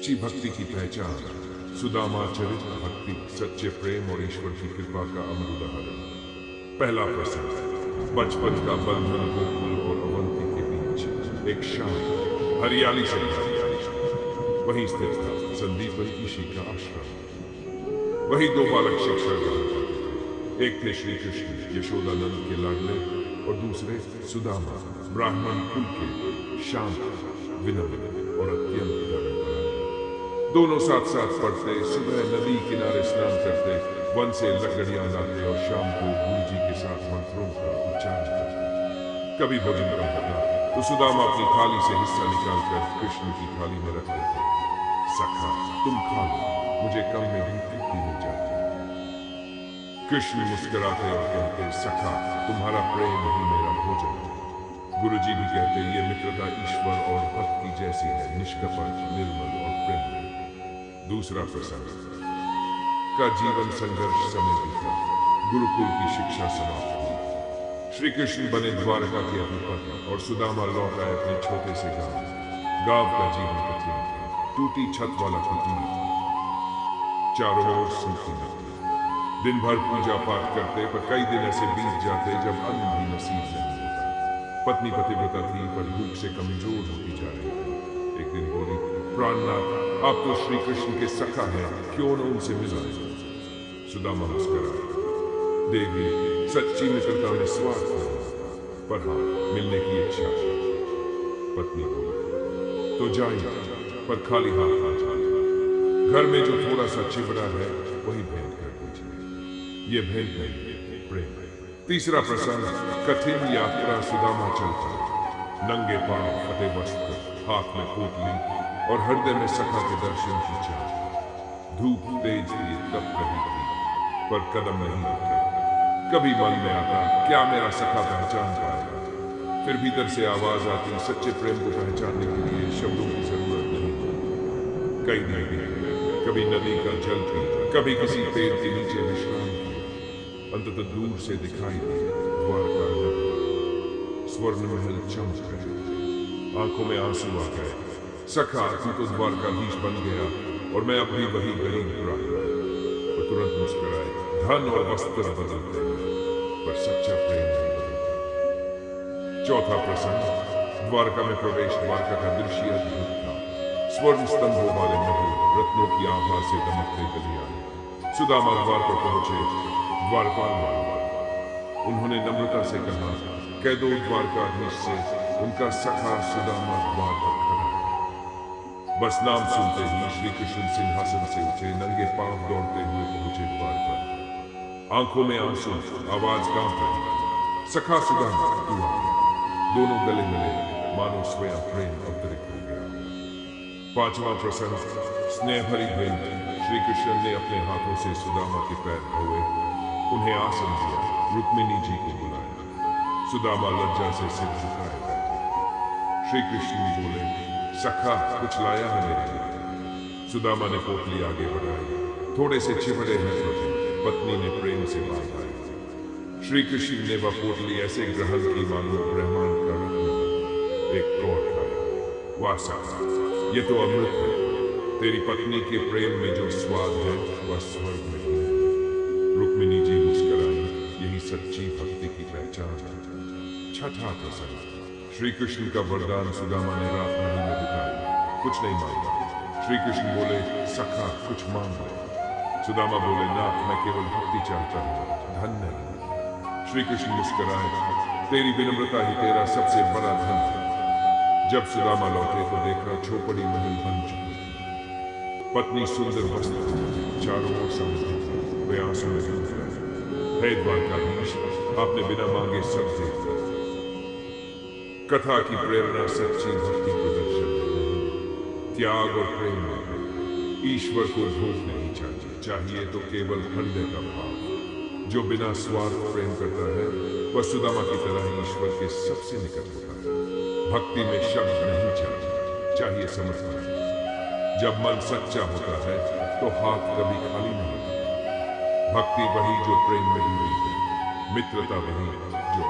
सच्ची भक्ति की पहचान। सुदामा चरित्र भक्ति, सच्चे प्रेम और ईश्वर की कृपा का अमर उदाहरण। पहला प्रसंग, बचपन का बंधन गोकुल और अवंती के बीच। एक शाम हरियाली से वहीं स्थित था संदीपन ऋषि का आश्रम। वही दो बालक शिक्षा ग्रहण करते। एक थे श्री कृष्ण यशोदानंद के लाडले और दूसरे सुदामा ब्राह्मण कुल के शांत, विनम्र और अत्यंत धर्मपरायण। दोनों साथ साथ पढ़ते, सुबह नदी किनारे स्नान करते, वन से लकड़ियां लाते और शाम को गुरु जी के साथ मंत्रों का उच्चारण करते। कभी भोजन कम होता तो सुदामा अपनी थाली से हिस्सा निकालकर कृष्ण की थाली में रख देते। सखा, तुम खा लो, मुझे कम में भी तृप्ति मिल जाती। कृष्ण मुस्कुराते और कहते, सखा, तुम्हारा प्रेम ही मेरा भोजन है। गुरुजी भी कहते, ये मित्रता ईश्वर और भक्ति जैसी है, निष्कपट, निर्मल और प्रेम। दूसरा प्रसंग का जीवन संघर्ष समय बीता। गुरुकुल की शिक्षा समाप्त हुई। श्री कृष्ण बने द्वारका के अधिपति और सुदामा लौट आए अपने छोटे से गांव। गांव का जीवन कठिन था। टूटी छत वाला कुटीर, चारों ओर सूखी नदी। दिन भर पूजा पाठ करते, पर कई दिन ऐसे बीत जाते जब अन्न भी नसीब नहीं होता। पत्नी पतिव्रता थी, पर भूख से कमजोर होती जा रही थी। एक दिन बोली, प्राणनाथ, आप तो श्री कृष्ण के सखा हैं, क्यों न उनसे मिलाएं? सुदामा मुस्कुराए, देवी, सच्ची मित्रता में स्वार्थ नहीं, पर हाँ, मिलने की इच्छा है। पत्नी बोली, तो जाइए, पर खाली हाथ ना जाइए। घर में जो थोड़ा सा चिवड़ा है वही भेंट कर दीजिए। ये भेंट नहीं, प्रेम। तीसरा प्रसंग, कठिन यात्रा। सुदामा चल पड़े, नंगे पांव, फटे वस्त्र, हाथ में पोटली और हृदय में सखा के दर्शन की चाह। धूप तेज थी, तप रही थी, पर कदम नहीं रुके। कभी मन में आता, क्या मेरा सखा पहचान पाएगा? फिर भीतर से आवाज आती, सच्चे प्रेम को पहचानने के लिए शब्दों की जरूरत नहीं। कई दिन बीते, कभी नदी का जल पीता, कभी किसी पेड़ के नीचे विश्राम किया। अंततः दूर से दिखाई दी द्वारका नगरी। स्वर्ण महल चमक रहे, आंखों में आंसू आ गए। सखा, तू तो द्वारकाधीश बन गया और मैं अब भी वही गरीब ब्राह्मण। वो तुरंत मुस्कुराए, धन और वस्त्र बदलते हैं, पर सच्चा प्रेम नहीं बदलता। चौथा प्रसंग, द्वारका में प्रवेश। द्वारका का दृश्य अद्भुत था। स्वर्ण स्तंभों वाले महल, रत्नों की आभा से दमकते गलियारे। सुदामा द्वार पर पहुंचे। द्वारपाल उन्होंने नम्रता से कहा, कह दो द्वारकाधीश से उनका सखा सुदामा द्वार पर खड़ा है। बस नाम सुनते ही श्री कृष्ण सिंहासन से उठे, नंगे पांव दौड़ते हुए पहुंचे द्वार पर। आंखों में आंसू, आवाज कांप रही। सखा सुदामा, तू आ गया। दोनों गले मिले, मानो स्वयं प्रेम अवतरित हो गया। पांचवा प्रसंग, स्नेह भरी भेंट। श्री कृष्ण ने अपने हाथों से सुदामा के पैर धोए, उन्हें आसन दिया, रुक्मिणी जी को बुलाया। सुदामा लज्जा से सिर झुकाए बैठे। श्री कृष्ण बोले, सखा, कुछ लाया है मेरे लिए? सुदामा ने पोटली आगे बढ़ाई। थोड़े से चिवड़े हैं प्रभु, पत्नी ने प्रेम से बांधा। श्री कृष्ण ने वह पोटली ऐसे ग्रहण की मानो ब्रह्मांड का रत्न। एक कौर खाया, वाह सखा, ये तो अमृत है। तेरी पत्नी के प्रेम में जो स्वाद है वह स्वर्ग में है। रुक्मिणी जी मुस्कुराई, यही सच्ची भक्ति की पहचान है। छठा प्रसंग, श्री कृष्ण का वरदान। सुदामा ने रात महल में बिताई, कुछ नहीं मांगा। श्री कृष्ण बोले, सखा, कुछ मांग ले। सुदामा बोले, नाथ, मैं केवल भक्ति चाहता हूँ, धन नहीं। श्री कृष्ण मुस्कुराए, तेरी विनम्रता ही तेरा सबसे बड़ा धन है। जब सुदामा लौटे तो देखा झोपड़ी महल बन चुकी। पत्नी सुंदर वस्त्र, चारों ओर समझती थी। वे आंसू में डूब गए। हे द्वारकाधीश, आपने बिना मांगे सब दे दिया। कथा की प्रेरणा सच्ची भक्ति प्रदर्शन नहीं, त्याग और प्रेम में। ईश्वर को भोग नहीं चाहिए, चाहिए तो केवल हृदय का भाव। जो बिना स्वार्थ प्रेम करता है वह सुदामा की तरह ईश्वर के सबसे निकट होता है। भक्ति में शब्द नहीं चाहिए, चाहिए समर्पण। जब मन सच्चा होता है तो हाथ कभी खाली नहीं होता। भक्ति वही जो प्रेम में डूबी है, मित्रता वही जो